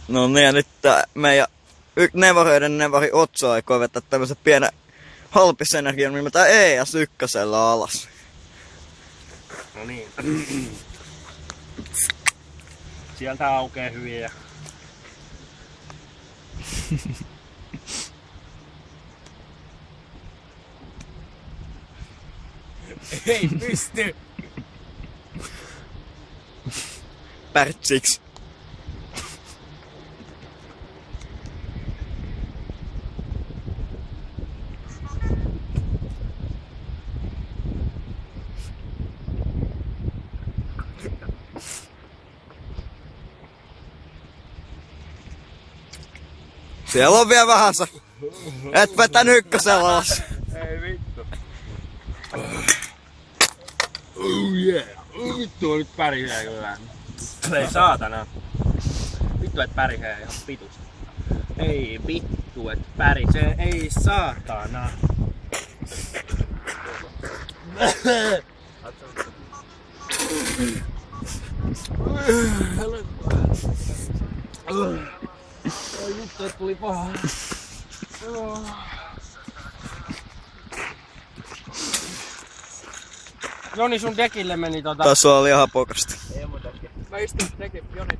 No niin, ja nyt meidän nevareiden Otso aikoo vetää tämmösen pienen halpisenergian nimeltään ES1 alas. No niin. Sieltä aukee hyvin ja... Ei pysty! Pärtsiks. Siellä on vielä vähänsä. Et vetänyt ykkösellä alas. Ei vittu. Oh yeah. Vittu on nyt pärisee kyllä. Ei saatana. Vittu et pärisee ihan vitusti. Ei vittu et pärisee. Ei saatana. Oi vittu et tuli paha. Joni sun dekille meni Taas on liian hapokasta. Ei mun dekki. Mä istun dekin, Joni.